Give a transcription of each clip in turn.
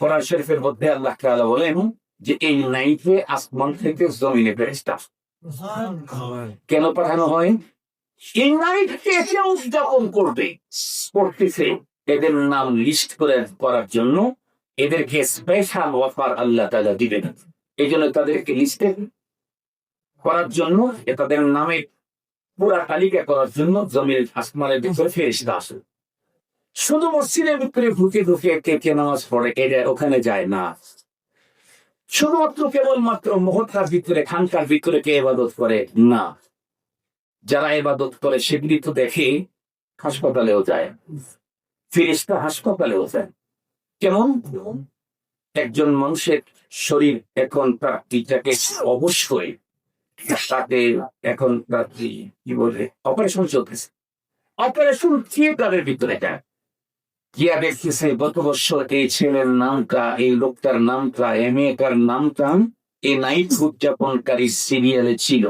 কোরআন শরীফের মধ্যে আল্লাহ তাআলা বলেন যে এই নাইটে আসমান থেকে জমিনে ফেরেশতা কেন পাঠানো হয়? এই নাইটকে কেউ উদযাপন করতেছে এদের নাম লিস্ট করার জন্য, এদেরকে স্পেশাল অফার আল্লাহ তাআলা দিবেন। এই জন্য তাদেরকে লিস্টে করার জন্য, তাদের নামে পুরা তালিকা করার জন্য জমির আসমানের ভিতরে ফেরেশতা আসে। শুধু মসজিদের ভিতরে ঢুকে কে নামাজ পড়ে এটা ওখানে যায় না। শুধুমাত্র কেবলমাত্র মহৎকার ভিতরে, খানকার ভিতরে কে ইবাদত করে না। যারা ইবাদত করে সেগুলি তো দেখে হাসপাতালেও যায়, ফেরেশতা হাসপাতালেও যায়। কেমন? একজন মানুষের শরীর এখন প্রাপ্তিটাকে অবশ্যই তাকে এখন প্রাপ্তি কি বলে অপারেশন চলতেছে, অপারেশন থিয়েটারের ভিতরে যায় গিয়া দেখতেছে গত বছর এই ছেলের নামটা, এই লোকটার নামটা, এই মেয়েটার নামটা এই নাইট উদযাপনকারী সিরিয়ালে ছিল।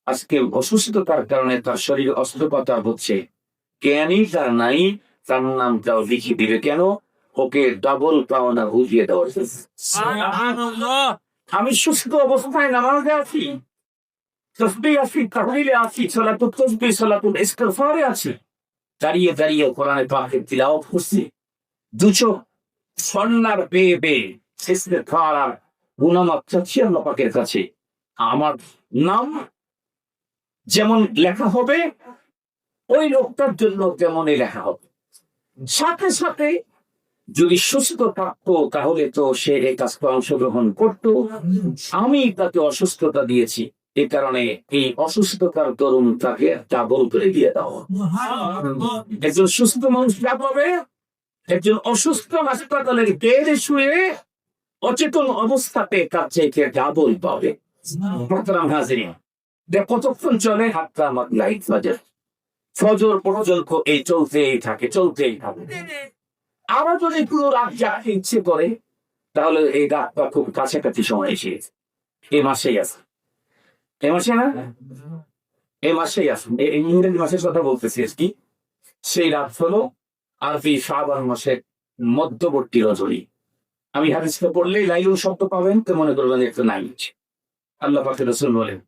আজকে অসুস্থতার কারণে তার শরীর অস্ত্রোপচার হচ্ছে, জ্ঞানী তার নাই, তার নামটাও লিখে দিবে। কেন? ওকে ডাবল পাওনা বুঝিয়ে দেওয়া। আমি সুস্থ অবস্থায় নামাজে আছি, তসবিহ আছি, তাহলিলে আছি, সালাতুত তাসবিহ, সালাতুল ইস্তিগফারে আছি, দাঁড়িয়ে দাঁড়িয়ে কোরআনে পাকের তিলাওয়াত করছি, দুচোখ সন্ন্যার বেয়ে ইস্তিগফার আর গুনাহ মাফ চাচ্ছি আল্লাহ পাকের কাছে। আমার নাম যেমন লেখা হবে ওই লোকটার জন্য তেমনই লেখা হবে। সাথে সাথে যদি সুস্থ থাকতো তাহলে তো সে এই কাজটা অংশগ্রহণ করতো। আমি তাকে অসুস্থতা দিয়েছি, এ কারণে এই অসুস্থতার দরুন তাকে ডাবল করে দিয়ে দাও। একজন সুস্থ মানুষ যা পাবে, একজন অসুস্থ হাসপাতালের বেডে শুয়ে অচেতন অবস্থাতে তার চাইতে ডাবল পাবে। কতক্ষণ চলে? হাতটা আমার লাইট বাজে ফজর পর্যন্ত এই চলতেই থাকে। আরো যদি পুরো রাত জাগতে ইচ্ছে করে তাহলে এই রাতটা খুব কাছাকাছি সময় এসেছে। এই মাসেই আছে, এই মাসে না, এই মাসেই আছে, এই ইংরেজি মাসের কথা বলতেছি আর কি। সেই রাত হলো আরবি শাবান মাসের মধ্যবর্তী রজনী। আমি হাদিসটা পড়লেই লাইলুল শব্দ পাবেন, তো মনে করবেন একটা নাইট। আল্লাহ পাকের রাসূল বলেন,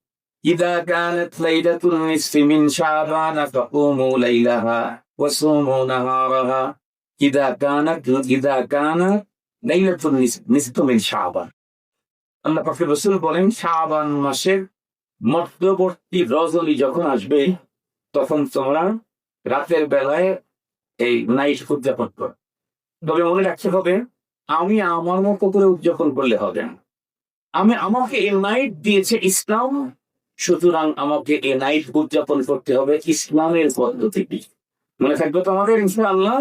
ইদা কানাত লাইলাতুন নিসফি মিন শাবান ফাকুমু লাইলাহা ওয়া সুমু নাহারাহা। ইদা কানা লাইলাতুন নিসফি মিন শাবান। আল্লাহ পাকের রাসূল বলেন, শাবান মাসের মধ্যবর্তী রজনী যখন আসবে তখন তোমরা রাতের বেলায় এই নাইট উদযাপন করো। তবে মনে রাখতে হবে, আমি আমার মতো করে উদযাপন করলে হবে না। আমাকে এই নাইট দিয়েছে ইসলাম, সুতরাং আমাকে এই নাইট উদযাপন করতে হবে ইসলামের পদ্ধতি। মনে থাকবে তো আমাদের ইনশাআল্লাহ।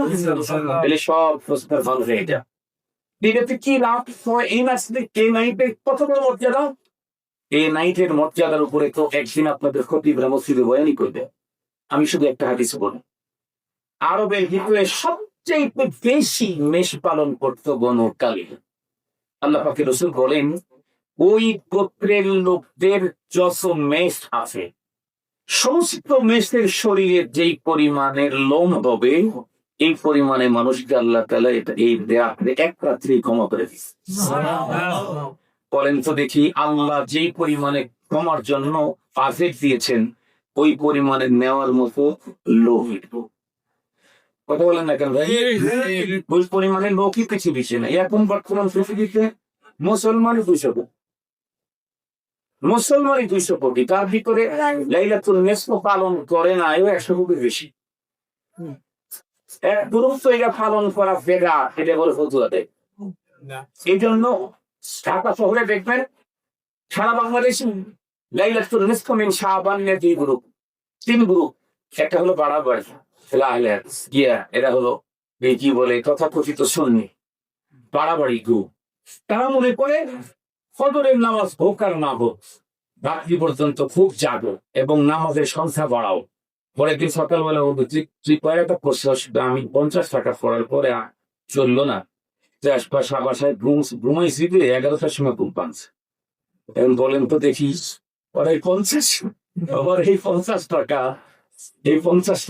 তাহলে সব প্রশ্নের ভালো হয়ে যায়। এটাতে কি লাভ হয়? এই নাইটের কত বড় মর্যাদা! এই নাইটের মর্যাদার উপরে তো একদিন আপনাদের খতিবরা মসজিদে বয়ানই করবে। আমি শুধু একটা হাদিস বলি, আরবের ভিতরে সবচেয়ে বেশি মেষ পালন করত বনু কালিব। আল্লাহ পাকের রাসূল বলেন, ওই গোত্রের লোকদের যত মেষ আছে সমস্ত মেষের শরীরে যেই পরিমাণের লোম হবে এই পরিমাণে মানুষকে আল্লাহ তাআলা এই এক রাত্রি ক্ষমা করে দিচ্ছে। বলেন তো দেখি, আল্লাহ যেই পরিমাণে ক্ষমার জন্য আফের দিয়েছেন ওই পরিমাণে নেওয়ার মতো লোক কথা বলেন না কেন ভাই? ওই পরিমাণে লোকই পৃথিবীতে না। এখন বর্তমান পৃথিবীতে মুসলমানই 200 কোটি, তার ভিতরে লাইলাতুল নিসফ পালন করে না 100 কোটি বেশি। এটা পালন করা বেদাত, এটা বলে ফতুয়াতে। এই জন্য ঢাকা শহরে দেখবেন সারা বাংলাদেশে লাইলাতুল নিসফ মিন শাবান এর 3 গ্রুপ। একটা হলো বাড়াবাড়ি, এরা হলো কি বলে তথাকথিত সুন্নি বাড়াবাড়ি গ্রুপ। তারা মনে করে ফজরের নামাজ হোক আর না হোক রাত্রি পর্যন্ত খুব জাগো এবং নামাজের সংখ্যা বাড়াও। পরে দিন সকালবেলা তুই কয়েকটা করছিস, আমি 50 টাকা পড়ার পরে চললো না, বাসায় ঘুমাইছি 11টার সময় ঘুম পাচ্ছে। এখন বলেন তো দেখি, ওরা এই 50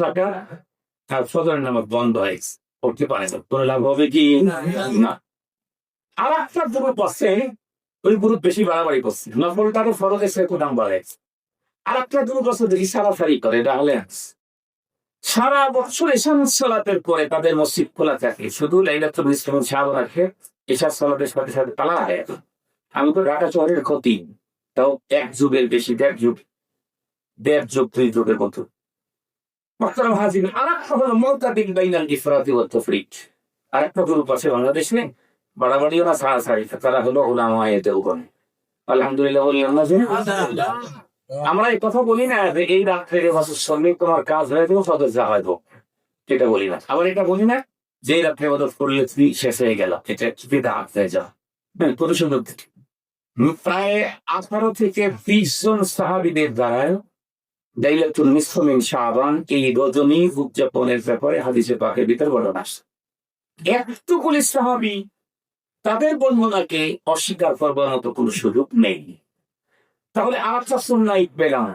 টাকা আর ফজরের নামাজ বন্ধ হয়েছে, করতে পারে না, কোনো লাভ হবে কি না? আর একটা গ্রুপ আছে, ওই গ্রুপ বেশি বাড়াবাড়ি করছে, নফলটাকে ফরজে সে দাম বাড়ে। আর একটা গ্রুপ আছে দেখি সারাসারি করে, এটা হলে সারা বছর এশান সালাতের পরে তাদের মসজিদ খোলা থাকে, শুধু লাইলাতুল ইসলাম সাহাব রাখে, এশার সালাতের সাথে সাথে তালা হয়। আমি তো ঢাকা শহরের ক্ষতি, তাও এক যুগের বেশি, দেড় যুগ 2 যুগের মতো। আর একটা হলো মুতাদিল বাইনাল ইফরাতি ওয়াত তাফরিদ। আর একটা গ্রুপ আছে বাংলাদেশে, বাড়াবাড়িও না সারাসারি, তারা হলো উলামায়ে দেওবন্দ। আলহামদুলিল্লাহ বলি আলহামদুলিল্লাহ। আমরা এই কথা বলি না যে এই রাত্রে শ্রমিক তোমার কাজ হয়ে যাবে, ফজর যা হয়তো, এটা বলি না। আবার এটা বলি না যে এই রাত্রে মদত করলে শেষ হয়ে গেল, এটা বিদআত হয়ে যাওয়া। কত সুন্দর। প্রায় 18 থেকে 20 জন সাহাবীদের দ্বারা লাইলাতুল নিসফ মিন শাবান এই রজনী উদযাপনের ব্যাপারে হাদিসে পাকের ভিতর বর্ণনা আছে। এতগুলি সাহাবী, তাদের বর্ণনাকে অস্বীকার করবার মতো কোনো সুযোগ নেই। তাহলে আরেকটা ফুল নাইট পেলাম,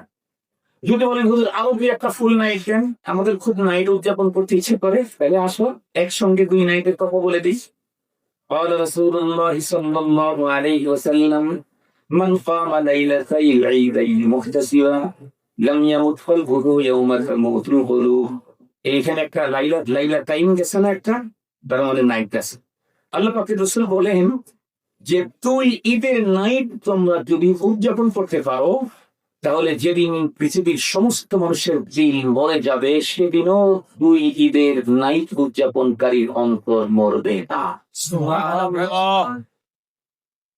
যদি বলেন হুজুর আরো কি একটা ফুল নাইট দেন, আমাদের খুব নাইট উদযাপন করতে ইচ্ছে করে, তাহলে আসো একসঙ্গে 2 নাইটের কথা বলে দিই। قال رسول الله صلى الله عليه وسلم من قام ليلتي العيدين محتسبا لم يمت قلبه يوم تموت القلوب। এইখানে একটা লাইলা টাইম গেছে না, একটা তার মানে নাইট গেছে। আল্লাহ পাকের রাসূল বলেন যে 2 ঈদের নাইট তোমরা যদি উদযাপন করতে পারো, তাহলে যেদিন পৃথিবীর সমস্ত মানুষের দিল মরে যাবে, সেদিনও 2 ঈদের নাইট উদযাপনকারীর অন্তর মরবে না।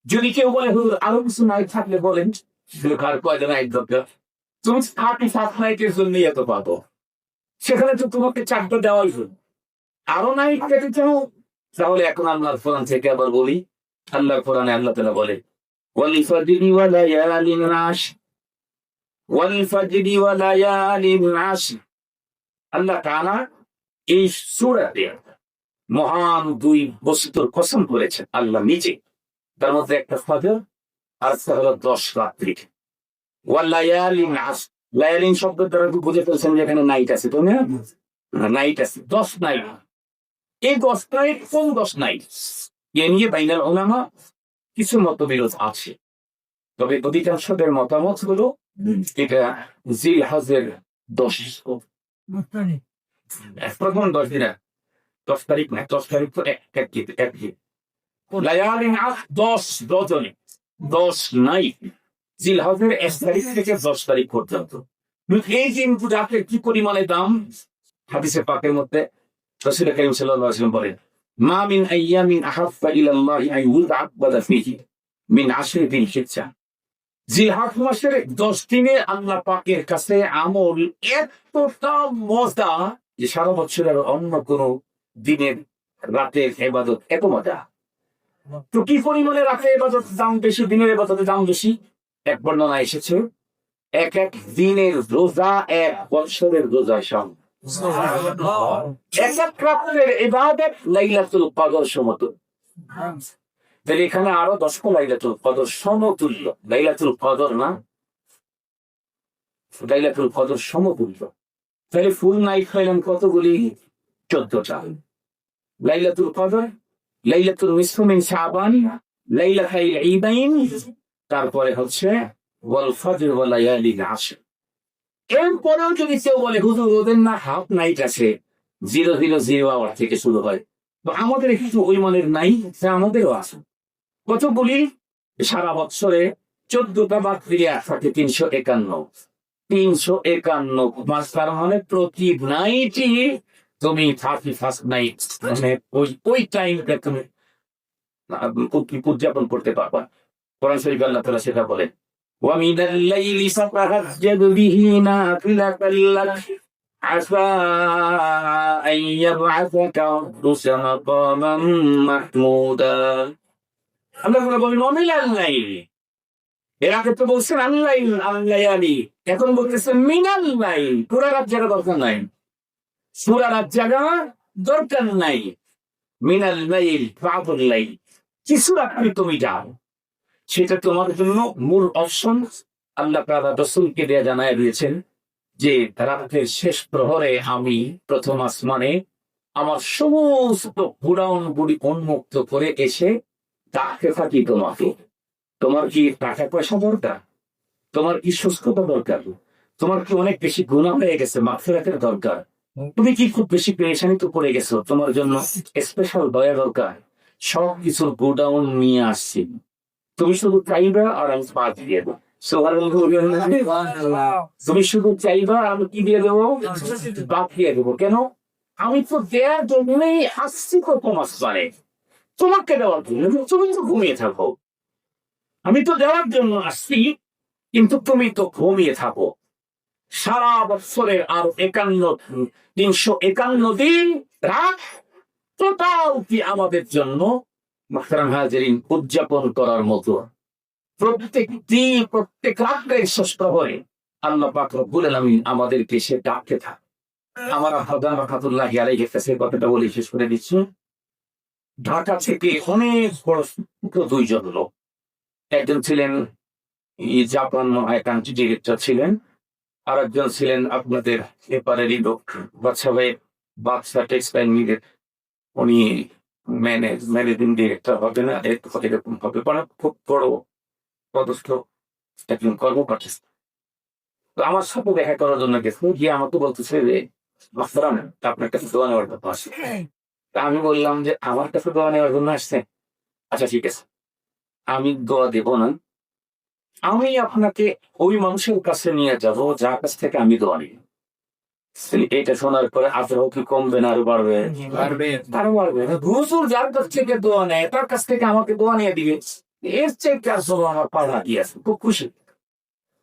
যদি কেউ বলে হুজুর আরো কিছু নাইট থাকলে বলেন, কার কয়টা নাইট দরকার? তুমি 37 নাইটের জন্য এত পাবো, সেখানে তো তোমাকে 4টা দেওয়াই হল। আরো নাইট পেতে চাও, তাহলে এখন আল্লাহর কোরআন থেকে আবার বলি। আল্লাহর কোরআনে আল্লাহ তাআলা বলে ওয়াল ফাজরি ওয়া লায়ালিন আশর, ওয়াল ফাজরি ওয়া লায়ালিন আশর। আল্লাহ তাআলা এই সূরাতে মহান 2 বস্তুর কসম করেছেন আল্লাহ নিজে, তার মধ্যে একটা ফজর আর একটা হলো 10 রাত্রি। ওয়া লায়ালিন আশর, লায়ালিন শব্দ দ্বারা বুঝে ফেলছেন যে এখানে নাইট আছে, তো না নাইট আছে, 10 নাইট। এই 10 নাইট কোন 10 নাইট এ নিয়ে বাইনাল উলামা কিছু মতবিরোধ আছে, তবে অধিকাংশদের মতামত হলো এটা জিলহজের 10 প্রথম 10 দিন, 10 তারিখ না, 10 তারিখ তো এক লায়ালিন আশর 10 রজনী, 10 নাইট, জিলহজের 1 তারিখ থেকে 10 তারিখ পর্যন্ত। এই দিনগুলোতে কি পরিমাণে দাম, হাদিসে পাকের মধ্যে রাসূল কারীম সাল্লাল্লাহু আলাইহি ওয়াসাল্লাম বলেন মা মিন আইয়ামিন আহাব্বা ইলাল্লাহি আন ইউতআব্বাদা ফীহি মিন আশরি যিলহিজ্জা। জিলহজ মাসের 10 দিনে আল্লাহ পাকের কাছে আমল এতটা মজা যে সারা বছরের অন্য কোন দিনের রাতের ইবাদত এত মজা। তো কি পরিমাণে রাতের ইবাদত দাম বেশি, দিনের ইবাদতের দাম বেশি? এক বর্ণনা এসেছে এক দিনের রোজা 1 বছরের রোজা সমান। এক রাতের ইবাদত লাইলাতুল কদর সমতুল্য। তাহলে এখানে আরো 10 লাইলাতুল কদর সমতুল্য, লাইলাতুল কদর না, লাইলাতুল কদর সমতুল্য। তাহলে ফুল নাইট হইলেন কতগুলি? 14টা। লাইলাতুল কদর, লাইলাতুল নিসফ মিন শাবান, লাইলাতুল ঈদাইন, তারপরে হচ্ছে ওয়াল ফজর ওয়া লায়ালিন আশর। এরপরেও যদি কেউ বলে হুজুর ওদের না হাফ নাইট আছে, 000 আওয়ার থেকে শুরু হয়, তো আমাদের একটু ওই মানের নাই, আমাদেরও আছে। কতগুলি? সারা বছরে 14টা বাদ দিয়ে থাকে 351, 351 মাস। তার মানে প্রতি নাইটই তুমি 31st নাইট, মানে ওই টাইমটা তুমি উদযাপন করতে পারবা। কোরআন শরীফে আল্লাহ তাআলা সেটা বলেন وَمِنَ اللَّيْلِ فَتَهَجَّدْ بِهِ نَافِلَةً لَكَ عَسَىٰ أَن يَبْعَثَكَ رَبُّكَ مَقَامًا مَحْمُودًا। আল্লাহ বলেন ওয়ামিনাল লাইল, এর আগে তো বলছেন আল-লাইল আল-লায়ালি, এখন বলতেছেন মিনাল লাইল। পুরা রাত জাগা দরকার নাই, পুরা রাত জাগা দরকার নাই। মিনাল লাইল ফা'বুদ লাইল, কিছু রাত্রি তুমি যাও, সেটা তোমার জন্য মূল অপশন। আল্লাহ তাআলা রাসূলকে দিয়ে জানায় দিয়েছেন যে রাতের শেষ প্রহরে আমি প্রথম আসমানে আমার সমস্ত গুণাগুণ উন্মুক্ত করে এসে ডাকতে থাকি তোমাকে। তোমার কি টাকা পয়সা দরকার? তোমার কি সুস্থতা দরকার? তোমার কি অনেক বেশি গুনাহ হয়ে গেছে, মাগফিরাতের দরকার? তুমি কি খুব বেশি পেরেশানিতে পড়ে গেছো, তোমার জন্য স্পেশাল দয়া দরকার? সব কিছুর গোডাউন নিয়ে আসছি, তুমি শুধু চাইবা আর আমি পাঁচ দিয়ে দেবো। তুমি শুধু চাইবা, আমি কি দিয়ে দেবো? বাদ দিয়ে দেবো। কেন? আমি তো দেয়ার জন্যই আসছি তো তোমার মানে, তোমাকে দেওয়ার জন্য। তুমি তো ঘুমিয়ে থাকো। আমি তো দেওয়ার জন্য আসছি, কিন্তু তুমি তো ঘুমিয়ে থাকো। সারা বছরের আর 351 দিন রাত টোটাল কি আমাদের জন্য মাহতারাম হাজিরিন উদযাপন করার মতো। প্রত্যেক দিন, প্রত্যেক রাত্রে ষষ্ঠ হয়ে আল্লাহ পাক রব্বুল আলামিন আমাদেরকে সে ডাকতে থাকে। আমার আব্বা রাহমাতুল্লাহি আলাইহি কাছে কথাটা বলে শেষ করে দিচ্ছি। ঢাকা থেকে অনেক বড় দুইজন লোক, একজন ছিলেন জাপান কান্ট্রি ডিরেক্টর ছিলেন, আর একজন ছিলেন আপনাদের এপারেরই লোক, বাদশা ভাই, বাদশা টেক্সটাইল মিলের উনি ম্যানেজিং ডিরেক্টর হবে না, এরকম হবে, মানে খুব বড় পদস্থ একজন কর্মকর্তা। তো আমার সাথে দেখা করার জন্য গেছে, গিয়ে আমাকে বলতেছে যে মাস্টারান, আপনার কাছে দোয়া নেওয়ার কথা আছে। তা আমি বললাম যে আমার কাছে দোয়া নেওয়ার জন্য আসছে, আচ্ছা ঠিক আছে, আমি দোয়া দেব না, আমি আপনাকে ওই মানুষের কাছে নিয়ে যাব যার কাছ থেকে আমি দোয়া নিই। এটা শোনার পরে আগ্রহ কি কমবে না আরো বাড়বে? আরো বাড়বে। হুজুর যার কাছ থেকে দোয়া নেয় তার কাছ থেকে আমাকে দোয়া নিয়ে দিবে, এর চেয়ে কাজ হলো আমার পাড়া কি আছে। খুব খুশি।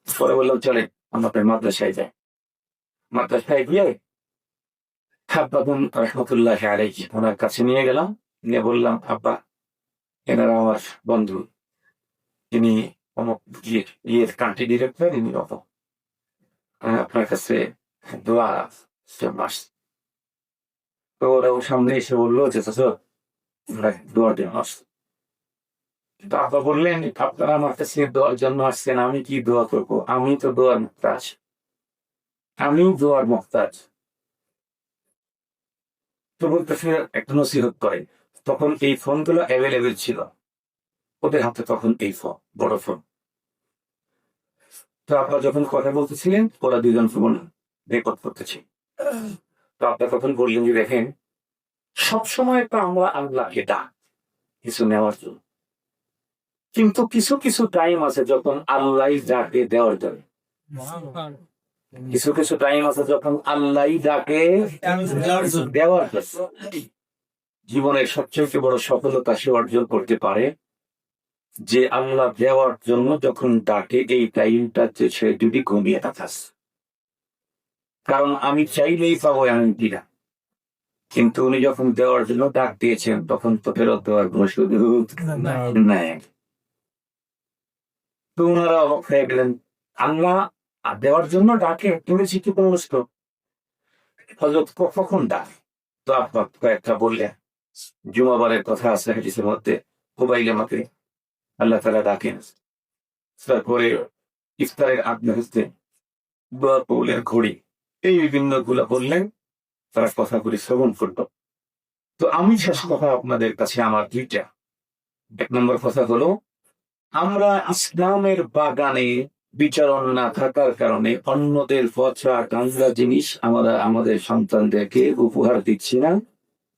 পরে বললাম চলে আমরা মাদ্রাসায় যাই। মাদ্রাসায় গিয়ে আব্বা রহমতুল্লাহ আলাইহি ওনার কাছে নিয়ে গেলাম, নিয়ে বললাম আব্বা, এনারা আমার বন্ধু, তিনি অমুক ইয়ের কান্ট্রি ডিরেক্টর, ইনি আপনার কাছে দোয়া মাস। তো ওরাও সামনে এসে বললো যে দোয়া দিয়ে মাস। তো আব্বা বললেন, আপনারা আমার কাছে দোয়ার জন্য আসছেন, আমি কি দোয়া করবো? আমি তো দোয়ার মুহতাজ, আমি দোয়ার মুহতাজ। তো বলতেছে একটা নসিহত করে, তখন এই ফোনগুলো অ্যাভেলেবেল ছিল ওদের হাতে, তখন এই ফোন বড় ফোন। তো আপনারা যখন কথা বলতেছিলেন ওরা দুজন ফোন রেকর্ড করতেছে। তো আপনারা তখন বললেন যে দেখেন, সবসময় তো আমরা আল্লাহকে ডাক কিছু নেওয়ার জন্য, কিন্তু কিছু কিছু টাইম আছে যখন আল্লাহ ডাকে দেওয়ার জন্য। কিছু কিছু টাইম আছে যখন আল্লাহ ডাকে দেওয়ার জন্য। জীবনের সবচেয়ে বড় সফলতা সে অর্জন করতে পারে যে আল্লাহ দেওয়ার জন্য যখন ডাকে এই টাইমটা সে যদি ঘুমিয়ে থাকাস। কারণ আমি চাইলেই পাবো এমনটি না, কিন্তু উনি যখন দেওয়ার জন্য ডাক দিয়েছেন তখন তো ফেরত দেওয়ার কোনো সুযোগ নাই। তো ওনারা অবাক হয়ে গেলেন, আল্লাহ দেওয়ার জন্য ডাকে, তুমি শিক্ষিত মানুষ তো, হযরত কখন ডাক? তো আপনার কয়েকটা বললেন, জুমাবারের কথা আছে হাদিসের মধ্যে, কুবাইলে মাকে আল্লাহ তাআলা ডাকেন। তারপরে ইফতারের আগ মুহূর্তে দোয়া কবুলের ঘড়ি, এই বিভিন্ন গুলা বললেন, তারা কথাগুলি শ্রবণ করত। তো আমি শেষ কথা আপনাদের কাছে আমার দুইটা। এক নম্বর কথা হলো, আমরা ইসলামের বাগানে বিচরণ না থাকার কারণে অন্যদের পচা গাঞ্জা জিনিস আমরা আমাদের সন্তানদেরকে উপহার দিচ্ছি না,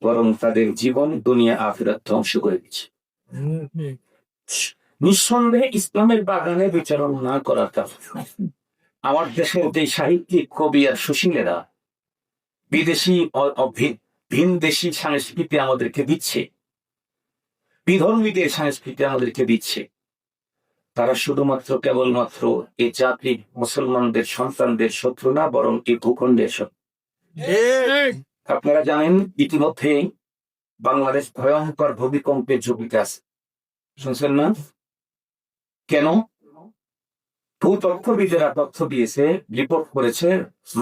বরং তাদের জীবন দুনিয়া আখিরাত ধ্বংস করে দিচ্ছি। নিঃসন্দেহে ইসলামের বাগানে বিচরণ না করার কারণে আমার দেশের যে সাহিত্যিক, কবি আর সুশীলেরা বিদেশি ভিন দেশি সংস্কৃতি আমাদেরকে দিচ্ছে, বিধর্মীদের সংস্কৃতি আমাদেরকে দিচ্ছে, তারা শুধুমাত্র কেবলমাত্র এই জাতি মুসলমানদের সন্তানদের শত্রু না, বরং এই ভূখণ্ডের শত্রু। আপনারা জানেন ইতিমধ্যে বাংলাদেশ ভয়ঙ্কর ভূমিকম্পের ঝুঁকিতে আছে, শুনছেন না? কেন? ভূতত্ত্ববিদেরা তথ্য দিয়েছে, রিপোর্ট করেছে,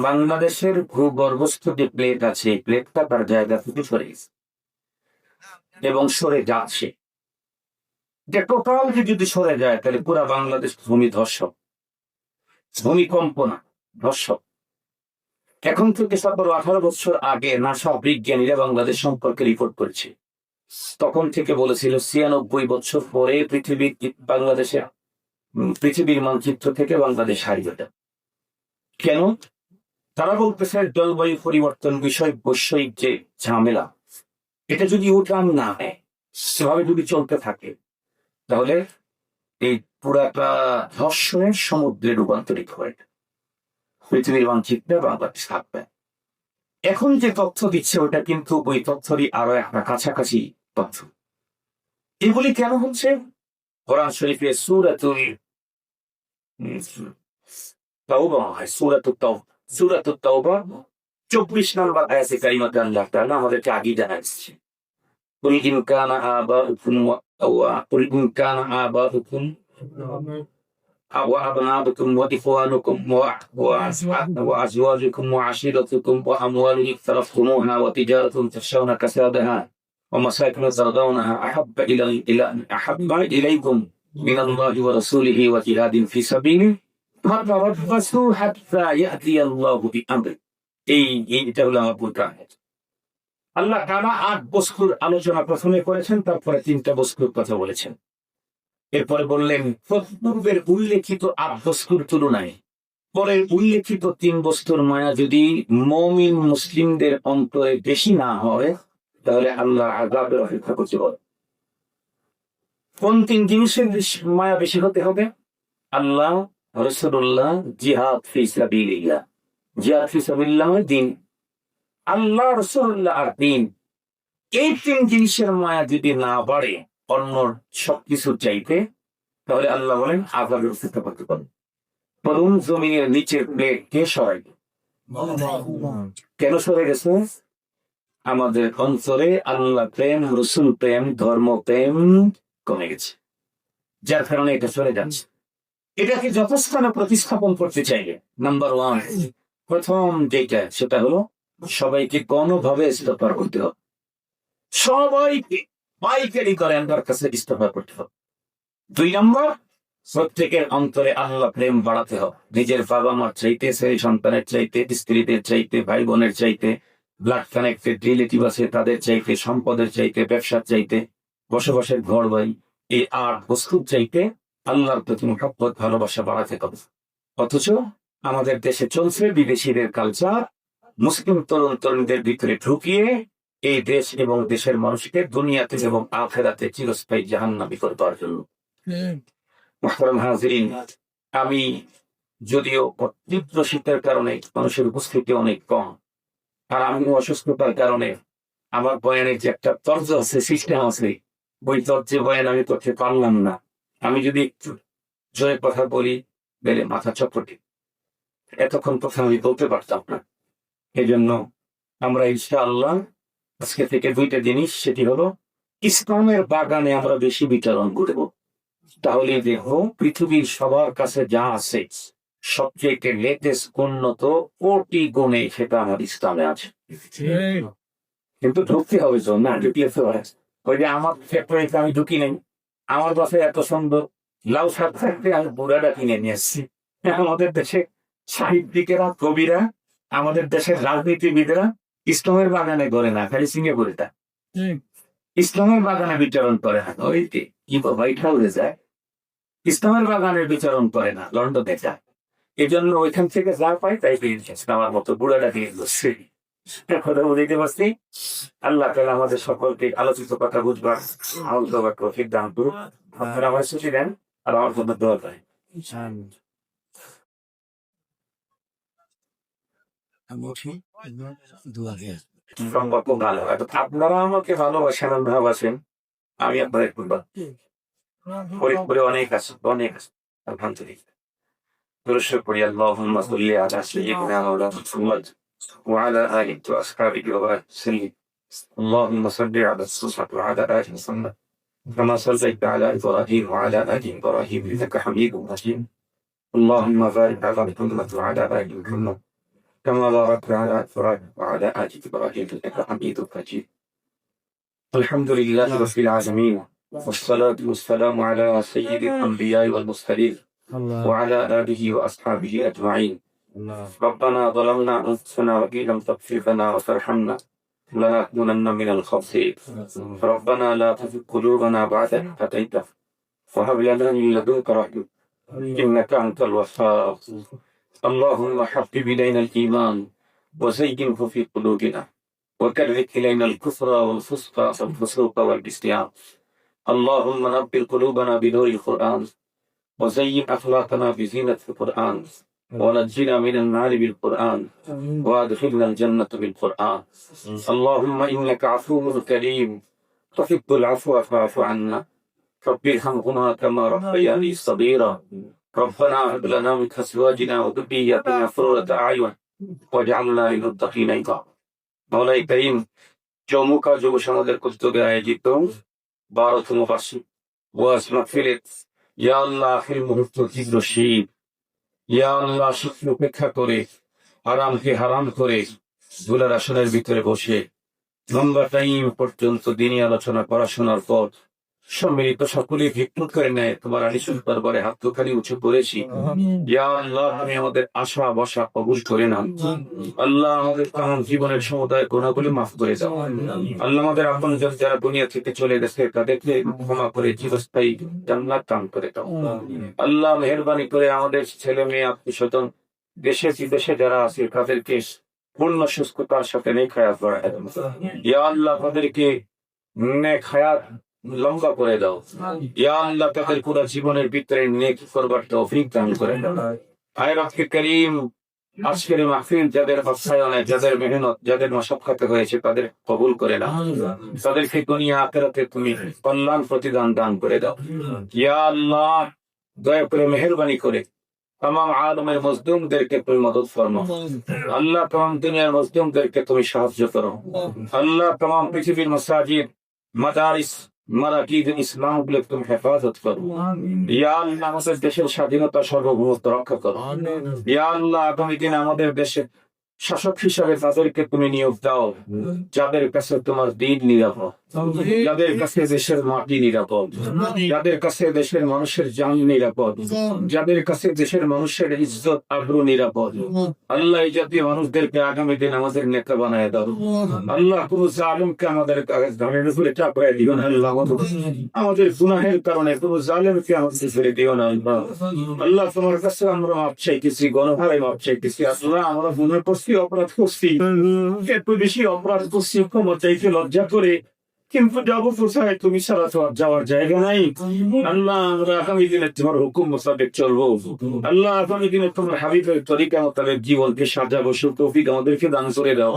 বাংলাদেশের ভূগর্ভস্থ যে প্লেট আছে, প্লেটটা তার জায়গা থেকে সরে গেছে এবং সরে যাচ্ছে। যে টোটাল যদি সরে যায় তাহলে পুরা বাংলাদেশ ভূমি ধর্ষক, ভূমিকম্প না, ধর্ষক। এখন থেকে 17-18 বছর আগে নাসা বিজ্ঞানীরা বাংলাদেশ সম্পর্কে রিপোর্ট করেছে, তখন থেকে বলেছিল 96 বছর পরে পৃথিবীর মানচিত্র থেকে বাংলাদেশ হারিয়ে যাবে। কেন? তারা বলতেছে জলবায়ু পরিবর্তন বিষয় বৈশ্বিক যে ঝামেলা, এটা যদি উঠান না হয়, সেভাবে যদি চলতে থাকে, তাহলে এই পুরাটা ধর্ষণের সমুদ্রে রূপান্তরিত হয়, পৃথিবীর মানচিত্রে বাংলাদেশ থাকবে। এখন যে তথ্য দিচ্ছে ওটা কিন্তু ওই তথ্যরই আরো একটা কাছাকাছি তথ্য। এগুলি কেন হচ্ছে? কোরআন শরীফে সূরাতুল তাওবা হয়, সূরাতুত তাওবা 24 নম্বর আয়াতে কারিমাতে আল্লাহ তাআলা আমাদেরকে আগেই জানাচ্ছেন, قل إن كان آباؤكم وأبناؤكم وإخوانكم وأزواجكم وعشيرتكم وأموال اقترفتموها وتجارة تخشون كسادها ومساكن ترضونها أحب إليكم من الله ورسوله وجهاد في سبيله فتربصوا حتى يأتي الله بأمره। এইটা হলো আমার পুরো। আল্লাহ তাআলা 8 বস্তুর আলোচনা প্রথমে করেছেন, তারপরে 3টা বস্তুর কথা বলেছেন। এরপরে বললেন পূর্বের উল্লেখিত 8 বস্তুর তুলনায় পরের উল্লেখিত 3 বস্তুর মায়া যদি মুমিন মুসলিমদের অন্তরে বেশি না হয়, তাহলে আল্লাহ আযাবের অপেক্ষা করতে হবে। কোন 3 জিনিসের মায়া বেশি হতে হবে? আল্লাহ, রাসূলুল্লাহ, জিহাদ ফি সাবিলিল্লাহ। জিহাদ ফি সাবিলিল্লাহ মানে দ্বীন, আল্লাহ, রাসূলুল্লাহ আর দ্বীন। এই 3 জিনিসের মায়া যদি না বাড়ে অন্য সবকিছুর চাইতে, তাহলে আল্লাহ বলেন আযাবের অপেক্ষা করতে পারেন। বলুন, জমিনের নিচের প্লেট কে সরাই? কেন সরে গেছে? আমাদের অন্তরে আল্লাহ প্রেম, রসুল প্রেম, ধর্ম প্রেম কমে গেছে, যার কারণে এটা সরে যাচ্ছে। এটাকে যথাস্থানে প্রতিস্থাপন করতে চাইলে নাম্বার 1, প্রথম যেটা, সেটা হলো সবাইকে কোনোভাবে ইস্তফা করতে হবে। সবাইকে পাইকারি করে আল্লাহর কাছে ইস্তফা করতে হবে। 2 নম্বর, প্রত্যেকের অন্তরে আল্লাহ প্রেম বাড়াতে হবে। নিজের বাবা মার চাইতে, সেই সন্তানের চাইতে, স্ত্রীদের চাইতে, ভাই বোনের চাইতে, ব্লাড কানেক্টেড রিলেটিভ আছে তাদের চাইতে, সম্পদের চাইতে, ব্যবসার চাইতে, বসবাসের ঘর বাড়ি, এই 8 বস্তুর চাইতে আল্লাহর প্রতি মহব্বত, ভালোবাসা বাড়াতে হবে। অথচ আমাদের দেশে চলছে বিদেশিদের কালচার, মুসলিম তরুণ তরুণীদের ভিতরে ঢুকিয়ে এই দেশ এবং দেশের মানুষকে দুনিয়াতে এবং আখিরাতে চিরস্থায়ী জাহান্নামী করে দেওয়ার জন্য। মুহতারাম হাজিরিন, আমি যদিও তীব্র শীতের কারণে মানুষের উপস্থিতি অনেক কম, আর আমি অসুস্থতার কারণে আমার বয়ানের যে একটা তর্জ আছে, সিস্টেম আছে, ওই তর্জে বয়ান আমি করতে পারলাম না। আমি যদি একটু জোরে কথা বলি, বেড়ে মাথা চটপটি, এতক্ষণ কথা আমি বলতে পারতাম না। এই জন্য আমরা ইনশাআল্লাহ আজকে থেকে 2টা জিনিস, সেটি হলো ইসলামের বাগানে আমরা বেশি বিচরণ করব। তাহলে দেখো পৃথিবীর সবার কাছে যা আছে সবচেয়ে লেটেস্ট, উন্নত, কোটি গুণে সেটা আমার ইসলামে আছে। কিন্তু ঢুকতে হবে তো, না ঢুকলে তো ওই যে আমার ফ্যাক্টরিতে আমি ঢুকি নেই, আমার বাসায় এত সুন্দর লাউ শাক থাকতে আমি বুড়াটা কিনে নিয়ে আসছি। আমাদের দেশে সাহিত্যিকেরা, কবিরা, আমাদের দেশের রাজনীতিবিদরা ইসলামের বাগানে করে না, খালি সিঙ্গাপুরেটা ইসলামের বাগানে বিচরণ করে না। ওই কি হোয়াইট হাউসে যায়, ইসলামের বাগানে বিচরণ করে না, লন্ডনে যায়। এই জন্য ওইখান থেকে যা পাই তাই পেয়ে নিয়েছে, আমার মতো বুড়াটা দিয়ে বসছে। কথা বুঝতে পারছি। আল্লাহ তাআলা আমাদের সকলকে আলোচিত কথা বুঝবার আমল করবার তৌফিক দান করুন। আপনারা আমার ছুটি দেন আর আমার জন্য দোয়া করেন। সম্পর্ক ভালো, আপনারা আমাকে ভালোবাসেন, ভালোবাসেন, আমি আপনাদের ফরিদপুরে অনেক আছে, অনেক আছে, আলহামদুলিল্লাহ। দরুদ পড়ি, আল্লাহুম্মা সাল্লি আলা সাইয়্যিদিনা মাওলানা মুহাম্মদ ওয়া আলা আলিহি ওয়া আসহাবিহি ওয়া সাল্লিম। اللهم صل على محمد وعلى آل محمد كما صليت على إبراهيم وعلى آل إبراهيم إنك حميد مجيد. اللهم بارك على محمد وعلى آل محمد كما باركت على إبراهيم وعلى آل إبراهيم إنك حميد مجيد. الحمد لله رب العالمين، والصلاة والسلام على سيد الأنبياء والمرسلين وعلى آله وأصحابه أجمعين. ربنا ظلمنا أنفسنا وإن لم تغفر لنا وترحمنا لنكونن من الخاسرين ربنا لا تزغ قلوبنا بعد إذ هديتنا وهب لنا من لدنك رحمة إنك أنت الوهاب اللهم حبب إلينا الإيمان وزينه في قلوبنا وكره إلينا الكفر والفسوق والعصيان اللهم نبل قلوبنا بنور القرآن وزين أخلاقنا بزينة القرآن ونجنا من النار بالقرآن وادخلنا الجنة بالقرآن اللهم إنك عفو كريم تحب العفو فاعف عنا رب ارحمهما كما ربياني صغيرا ربنا هب لنا من أزواجنا وذرياتنا قرة أعين واجعلنا للمتقين إماما মওলাই করিম চৌমুখা যুব সমাজের উদ্যোগে আয়োজিত 12তম বার্ষিক ওয়াজ মাহফিলের ইয়া আল্লাহ আখির মুহূর্ত তীব্র শীত ইয়া আল্লাহ শীত উপেক্ষা করে আরামকে হারাম করে ধুলার আসনের ভিতরে বসে লম্বা টাইম পর্যন্ত দিনী আলোচনা পড়াশোনার পর সম্মিলিত সকলেই ভিক্ষুক করে নেয় তোমার আনিসুল দরবারে হাত দুখানি উঁচু করেছি ইয়া আল্লাহ আমি আমাদের আশা বসা কবুল করে নাও আল্লাহ আমাদের তামাম জীবনের সমুদায় গুনাহগুলি মাফ করে দাও আল্লাহ আমাদের আপনজন যারা দুনিয়া থেকে চলে গেছে তাদেরকে ক্ষমা করে চিরস্থায়ী জান্নাত দান করে দাও আল্লাহ মেহেরবানি করে আমাদের ছেলে মেয়ে আত্মীয়স্বজন দেশে বিদেশে যারা আছে তাদেরকে পূর্ণ সুস্থতার সাথে নেক হায়াত বাড়ায় দাও ইয়া আল্লাহ তাদেরকে নেক হায়াত লম্বা করে দাও ইয়া আল্লাহ তাদের পুরো জীবনের ভিতরে নেকি করবার তৌফিক দান করে দাও আয় রব্বে করিম আজকের মাহফিল যাদের বাসায়নে যাদের মেহনত যাদের মশক্কতে হয়েছে তাদের কবুল করে নাও তাদেরকে দুনিয়া আখিরাতে তুমি কল্যাণ প্রতিদান দান করে দাও ইয়া আল্লাহ দয়া করে মেহেরবানি করে तमाम आलमेर मजलूमদেরকে তুমি মদদ ফরমাও আল্লাহ तमाम দুনিয়ার মজলুমদেরকে তুমি সাহায্য করো আল্লাহ तमाम পৃথিবীর মাসাজিদ মাদারিস মারাকিদ ইসলাম গুলো তুমি হেফাজত করো ইয়া আল্লাহ আমাদের দেশের স্বাধীনতা সার্বভৌমত্ব রক্ষা করো ইয়া আল্লাহ আগামী দিনে আমাদের দেশে শাসক হিসাবে তাদেরকে তুমি নিয়োগ দাও যাদের কাছে তোমার দিন নিরাপদ যাদের কাছে দেশের মাটি নিরাপদ যাদের কাছে দেশের মানুষের জান নিরাপদ যাদের কাছে দেশের মানুষের ইজ্জত আবরু নিরাপদ আল্লাহ এই জাতীয় মানুষদেরকে আগামী দিন আমাদের নেতা বানায় দাও আল্লাহ কোন জালিমকে আমাদের ধরের উপরে চাপায় দিও না আল্লাহ আমাদের গুনাহের কারণে কোন জালিমকে আমাদের ছেড়ে দিও না আল্লাহ তোমার কাছে আমরা মাপ চাইতেছি গণহারে মাপ চাইতেছি আল্লাহ আমরা গুনাহ করছি অপরাধ করছি এত বেশি অপরাধ করছি ক্ষমা চাইতে লজ্জা করে কিন্তু যাবো কোথায় তুমি ছাড়া তো আর যাওয়ার জায়গা নাই আল্লাহ আমরা আগামী দিনে তোমার হুকুম মোতাবেক চলবো আল্লাহ আগামী দিনে তোমার হাবিবের তরিকা মোতাবেক জীবনকে সাজাবো তৌফিক আমাদেরকে দান করে দাও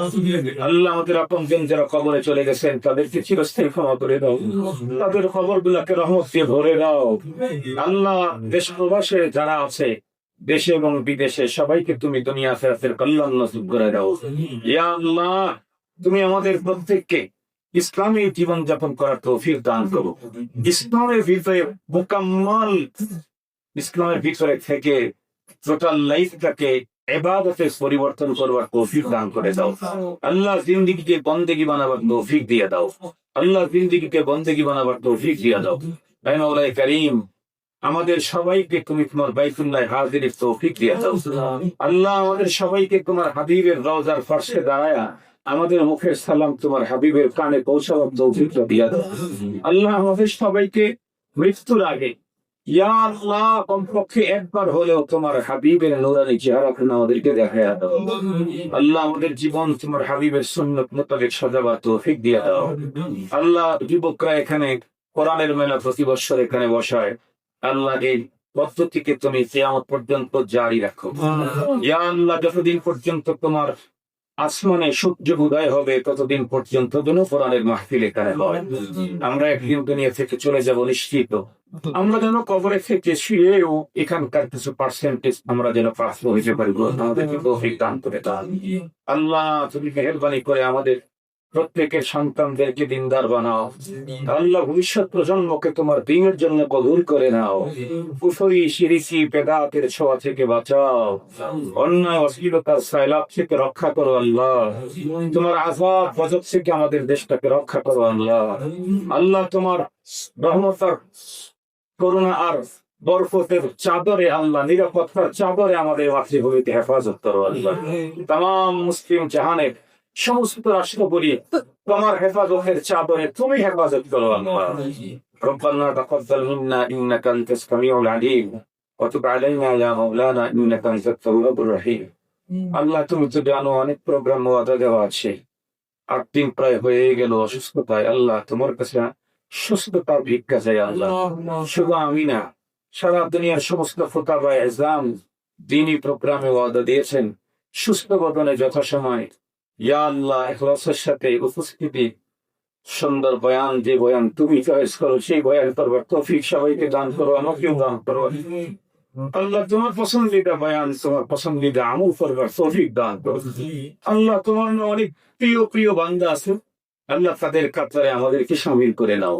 আল্লাহ আমাদের আপনজন যারা কবরে চলে গেছেন তাদেরকে চিরস্থায়ী ক্ষমা করে দাও তাদের খবর গুলাকে রহমত দিয়ে ভরে দাও আল্লাহ দেশ প্রবাসে যারা আছে দেশে এবং বিদেশে সবাইকে তুমি দুনিয়া আখিরাতের কল্যাণ নসিব করে দাও ইয়া আল্লাহ তুমি আমাদের প্রত্যেককে ইসলামী জীবন যাপন করার তৌফিক দান করো ইসলামের ভিতরে মুকাম্মাল ইসলামের ভিতরে থেকে টোটাল লাইফটাকে ইবাদতে পরিবর্তন করবার তৌফিক দান করে দাও আল্লাহ জিন্দেগিকে বন্দেগি বানাবার তৌফিক দিয়ে দাও আল্লাহ জিন্দেগিকে বন্দেগি বানাবার তৌফিক দিয়ে দাও হে মাওলাই করিম আমাদের সবাইকে তুমি তোমার বাইতুল্লাহ হাজিরের তৌফিক দিয়ে দাও আল্লাহ আমাদের সবাইকে তোমার হাবিবের রওজার ফার্শে দাঁড়ায়া আমাদের মুখের সালাম তোমার হাবিবের কানে পৌঁছাবার তৌফিক দিয়ে দাও আল্লাহ আমাদের সবাইকে মৃত্যুর আগে ইয়া আল্লাহ কমপক্ষে একবার হলেও তোমার হাবিবের নূরানি চেহারাকে আমাদেরকে দেখায়া দাও আল্লাহ আমাদের জীবন তোমার হাবিবের সুন্নাত মোতাবেক সাজাবার তৌফিক দিয়ে দাও আল্লাহ যুবকরা এখানে কোরআনের মেলা প্রতি বছর এখানে বসায় আল্লাহ এই পদ্ধতিকে তুমি কিয়ামত পর্যন্ত জারি রাখো ইয়া আল্লাহ যতদিন পর্যন্ত তোমার আসমানে সূর্য উদয় হবে ততদিন পর্যন্ত যেন কোরআনের মাহফিল এখানে হয় আমরা একদিন দুনিয়া থেকে চলে যাব নিশ্চিত আমরা যেন কবরে থেকে শুয়েও এখানকার কিছু পার্সেন্টেজ আমরা যেন প্রাপ্ত হইতে পারি আমাদেরকে তৌফিক দান করে দাও আল্লাহ তুমি মেহেরবানি করে আমাদের প্রত্যেকের সন্তানদেরকে দিনদার বানাও আল্লাহ ভবিষ্যৎ প্রজন্মকে তোমার দ্বীনের জন্য কবুল করে নাও কুফরি শিরকি বেদাতের ছোঁয়া থেকে বাঁচাও অন্যায় অশ্লীলতার সাইলাব থেকে রক্ষা করো আল্লাহ তোমার আযাব গজব থেকে আমাদের দেশটাকে রক্ষা করো আল্লাহ আল্লাহ তোমার রহমতের করুণা আর বরকতের চাদরে আল্লাহ নিরাপত্তার চাদরে আমাদের মাতৃভূমিতে হেফাজত করো আল্লাহ তাম মুসলিম জাহানের সমস্ত রাষ্ট্র বলি তোমার হেফাজতের চাদরে তুমি হেফাজত করো আল্লাহ। ربنا تقبل منا انك انت السميع العليم وتب علينا يا مولانا انك انت التواب الرحيم। আল্লাহ তুমি তো জানো অনেক প্রোগ্রাম ওয়াদা দেওয়া আছে, 8 দিন প্রায় হয়ে গেল অসুস্থতায়। আল্লাহ তোমার কাছে সুস্থতা ভিক্ষা চাই আল্লাহ। শুধু আমি না, সারা দুনিয়ার সমস্ত ফোতাবা ইসলাম দিনই প্রোগ্রামে ওয়াদা দিয়েছেন সুস্থ বদনে যথাসময় ইয়া আল্লাহ ইখলাসের সাথে উপস্থিতি সুন্দর বয়ান, যে বয়ান তুমি চয়েস করো সেই বয়ান করবার তৌফিক সবাইকে দান করো, আমাকেও দান করো আল্লাহ। তোমার পছন্দিদা বয়ান, তোমার পছন্দিদা আমল করবার তৌফিক দান করো আল্লাহ। তোমার অনেক প্রিয় প্রিয় বান্দা আছে আল্লাহ, তাদের কাতারে আমাদেরকে শামিল করে নাও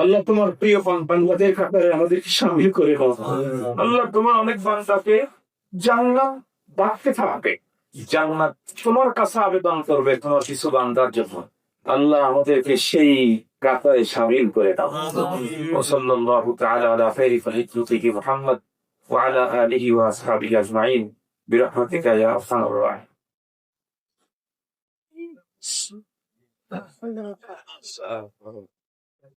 আল্লাহ। তোমার প্রিয় বান্দাদের কাতারে আমাদেরকে শামিল করে নাও আল্লাহ। তোমার অনেক বান্দাকে জান্নাত ডাকতে থাকবে, জান্নাত তোমার কাছে আবেদন করবে তোমার কিছু বান্দার জন্য আল্লাহ, আমাদেরকে সেই কাতারে শামিল করে দাও। ওয়াসাল্লাল্লাহু তাআলা আলা খাইরি খালিকিহি মুহাম্মদ ওয়া আলা আলিহি ওয়া আসহাবিহি আজমাইন বিরহমাতিকা ইয়া আরহামার রাহিমিন।